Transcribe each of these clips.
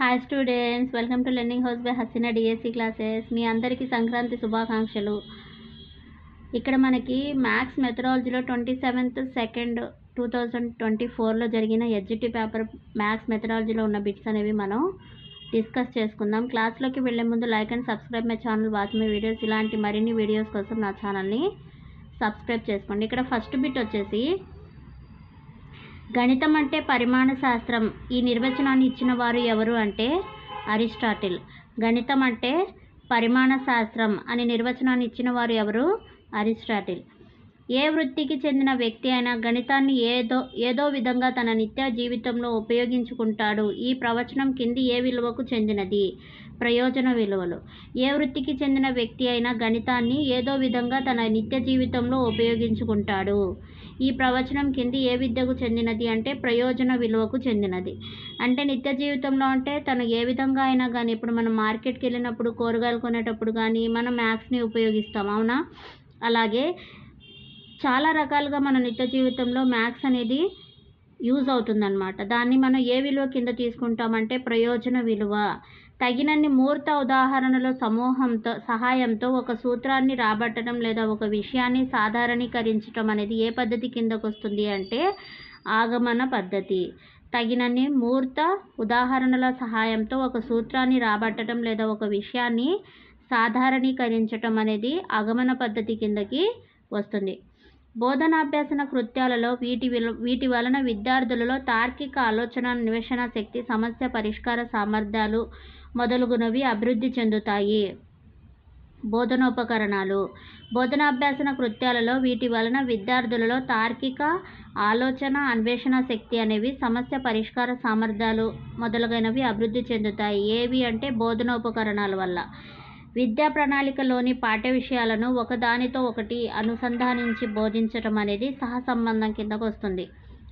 Hi students, welcome to learning house by Haseena DSC classes. మీ అందరికీ సంక్రాంతి శుభాకాంక్షలు. ఇక్కడ మనకి మ్యాథ్స్ మెథడాలజీలో 27/2/2024లో జరిగిన ఎడ్జిటి పేపర్ మ్యాథ్స్ మెథడాలజీలో ఉన్న బిట్స్ అనేవి మనం డిస్కస్ చేసుకుందాం. క్లాస్లోకి వెళ్ళే ముందు like and subscribe my channel, watch my videos. ఇలాంటి మరిన్ని వీడియోస్ కోసం నా ఛానల్ని సబ్స్క్రైబ్ చేసుకోండి. ఇక్కడ ఫస్ట్ బిట్ వచ్చేసి గణితం అంటే పరిమాణ శాస్త్రం. ఈ నిర్వచనాన్ని ఇచ్చిన వారు ఎవరు అంటే అరిస్టాటిల్. గణితం అంటే పరిమాణ శాస్త్రం అని నిర్వచనాన్ని ఇచ్చిన వారు ఎవరు? అరిస్టాటిల్. ఏ వృత్తికి చెందిన వ్యక్తి అయినా గణితాన్ని ఏదో విధంగా తన నిత్య జీవితంలో ఉపయోగించుకుంటాడు. ఈ ప్రవచనం కింది ఏ విలువకు చెందినది? ప్రయోజన విలువలు. ఏ వృత్తికి చెందిన వ్యక్తి అయినా గణితాన్ని ఏదో విధంగా తన నిత్య జీవితంలో ఉపయోగించుకుంటాడు. ఈ ప్రవచనం కింది ఏ విద్యకు చెందినది అంటే ప్రయోజన విలువకు చెందినది. అంటే నిత్య జీవితంలో అంటే తను ఏ విధంగా అయినా కానీ, ఇప్పుడు మనం మార్కెట్కి వెళ్ళినప్పుడు, కూరగాయలు కొనేటప్పుడు కానీ మనం మ్యాథ్స్ని ఉపయోగిస్తాం, అవునా? అలాగే చాలా రకాలుగా మన నిత్య జీవితంలో మ్యాథ్స్ అనేది యూజ్ అవుతుందన్నమాట. దాన్ని మనం ఏ విలువ కింద తీసుకుంటామంటే ప్రయోజన విలువ. తగినన్ని మూర్త ఉదాహరణల సహాయంతో ఒక సూత్రాన్ని రాబట్టడం లేదా ఒక విషయాన్ని సాధారణీకరించడం అనేది ఏ పద్ధతి కిందకు వస్తుంది అంటే ఆగమన పద్ధతి. తగినన్ని మూర్త ఉదాహరణల సహాయంతో ఒక సూత్రాన్ని రాబట్టడం లేదా ఒక విషయాన్ని సాధారణీకరించటం అనేది ఆగమన పద్ధతి కిందకి వస్తుంది. బోధనాభ్యాసన కృత్యాలలో వీటి వలన విద్యార్థులలో తార్కిక ఆలోచన, అన్వేషణ శక్తి, సమస్య పరిష్కార సామర్థ్యాలు మొదలగునవి అభివృద్ధి చెందుతాయి. బోధనోపకరణాలు. బోధనాభ్యాసన కృత్యాలలో వీటి వలన విద్యార్థులలో తార్కిక ఆలోచన, అన్వేషణ శక్తి అనేవి, సమస్య పరిష్కార సామర్థ్యాలు మొదలగునవి అభివృద్ధి చెందుతాయి. ఏవి అంటే బోధనోపకరణాల వల్ల. విద్యా ప్రణాళికలోని పాఠ్య విషయాలను ఒకదానితో ఒకటి అనుసంధానించి బోధించటం అనేది సహసంబంధం కిందకు వస్తుంది.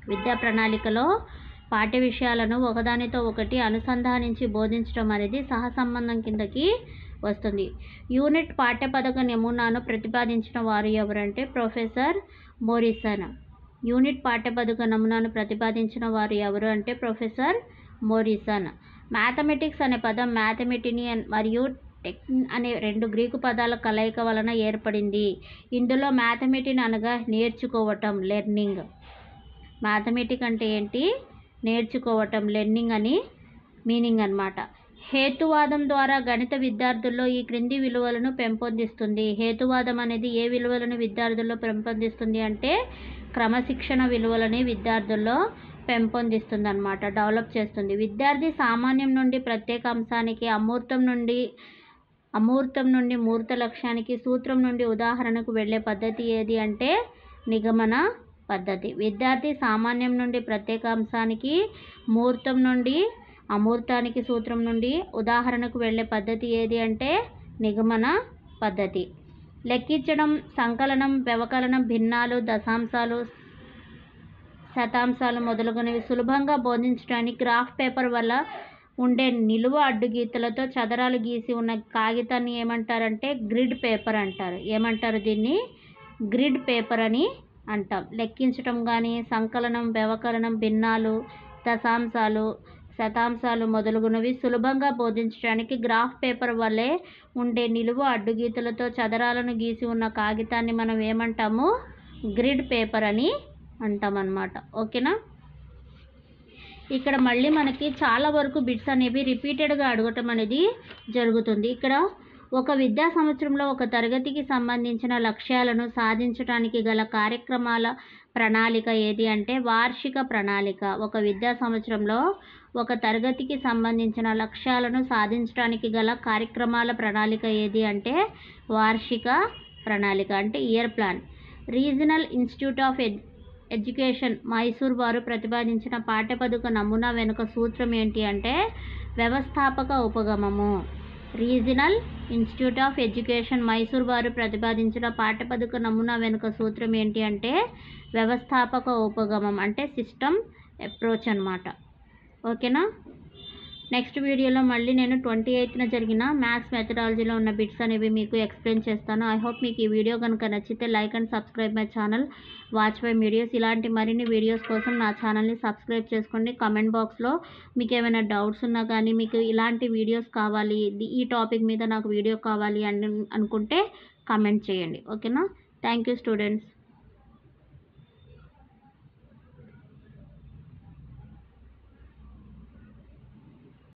విద్యా ప్రణాళికలో పాఠ్య విషయాలను ఒకదానితో ఒకటి అనుసంధానించి బోధించడం అనేది సహసంబంధం కిందకి వస్తుంది. యూనిట్ పాఠ్యపథక నమూనాను ప్రతిపాదించిన వారు ఎవరంటే ప్రొఫెసర్ మోరిసన్. యూనిట్ పాఠ్యపథక నమూనాను ప్రతిపాదించిన వారు ఎవరు అంటే ప్రొఫెసర్ మోరిసన్. మ్యాథమెటిక్స్ అనే పదం మ్యాథమెటినియన్ మరియు టెక్ అనే రెండు గ్రీకు పదాల కలయిక వలన ఏర్పడింది. ఇందులో మ్యాథమెటిన్ అనగా నేర్చుకోవటం, లెర్నింగ్. మ్యాథమెటిక్ అంటే ఏంటి? నేర్చుకోవటం, లెర్నింగ్ అని మీనింగ్ అన్నమాట. హేతువాదం ద్వారా గణిత విద్యార్థుల్లో ఈ క్రింది విలువలను పెంపొందిస్తుంది. హేతువాదం అనేది ఏ విలువలను విద్యార్థుల్లో పెంపొందిస్తుంది అంటే క్రమశిక్షణ విలువలని విద్యార్థుల్లో పెంపొందిస్తుంది అన్నమాట, డెవలప్ చేస్తుంది. విద్యార్థి సామాన్యం నుండి ప్రత్యేక అంశానికి, అమూర్తం నుండి మూర్త లక్ష్యానికి, సూత్రం నుండి ఉదాహరణకు వెళ్ళే పద్ధతి ఏది అంటే నిగమన పద్ధతి. విద్యార్థి సామాన్యం నుండి ప్రత్యేక అంశానికి, మూర్తం నుండి అమూర్తానికి, సూత్రం నుండి ఉదాహరణకు వెళ్ళే పద్ధతి ఏది అంటే నిగమన పద్ధతి. లెక్కించడం, సంకలనం, వ్యవకలనం, భిన్నాలు, దశాంశాలు, శతాంశాలు మొదలగునవి సులభంగా బోధించడానికి గ్రాఫ్ పేపర్ వల్ల ఉండే నిలువ అడ్డుగీతలతో చదరాలు గీసి ఉన్న కాగితాన్ని ఏమంటారంటే గ్రిడ్ పేపర్ అంటారు. ఏమంటారు దీన్ని? గ్రిడ్ పేపర్ అని అంటాం. లెక్కించటం కానీ, సంకలనం, వ్యవకలనం, భిన్నాలు, దశాంశాలు, శతాంశాలు మొదలగునవి సులభంగా బోధించడానికి గ్రాఫ్ పేపర్ వల్లే ఉండే నిలువ అడ్డుగీతలతో చదరాలను గీసి ఉన్న కాగితాన్ని మనం ఏమంటాము? గ్రిడ్ పేపర్ అని అంటాం అన్నమాట. ఓకేనా? ఇక్కడ మళ్ళీ మనకి చాలా వరకు బిట్స్ అనేవి రిపీటెడ్గా అడగటం అనేది జరుగుతుంది. ఇక్కడ ఒక విద్యా సంవత్సరంలో ఒక తరగతికి సంబంధించిన లక్ష్యాలను సాధించడానికి గల కార్యక్రమాల ప్రణాళిక ఏది అంటే వార్షిక ప్రణాళిక. ఒక విద్యా సంవత్సరంలో ఒక తరగతికి సంబంధించిన లక్ష్యాలను సాధించడానికి గల కార్యక్రమాల ప్రణాళిక ఏది అంటే వార్షిక ప్రణాళిక అంటే year plan. Regional institute of education Mysore వారు ప్రతిపాదించిన పాఠ్యపథక నమూనా వెనుక సూత్రం ఏంటి అంటే వ్యవస్థాపక ఉపగమము. Regional institute of education Mysore వారు ప్రతిపాదించిన పాఠ్యపథక నమూనా వెనుక సూత్రం ఏంటి అంటే వ్యవస్థాపక ఉపగమం అంటే సిస్టమ్ అప్రోచ్ అన్నమాట. ఓకేనా? నెక్స్ట్ వీడియోలో మళ్ళీ నేను 28న జరిగిన మ్యాథ్స్ మెథడాలజీలో ఉన్న బిట్స్ అనేవి మీకు ఎక్స్ప్లెయిన్ చేస్తాను. ఐ హోప్ మీకు ఈ వీడియో కనుక నచ్చితే like and subscribe my channel watch my videos. ఇలాంటి మరిన్ని వీడియోస్ కోసం నా ఛానల్ని సబ్స్క్రైబ్ చేసుకోండి. కామెంట్ బాక్స్లో మీకు ఏమైనా డౌట్స్ ఉన్నా కానీ, మీకు ఇలాంటి వీడియోస్ కావాలి, ఈ టాపిక్ మీద నాకు వీడియో కావాలి అని అనుకుంటే కామెంట్ చేయండి. ఓకేనా? Thank you students.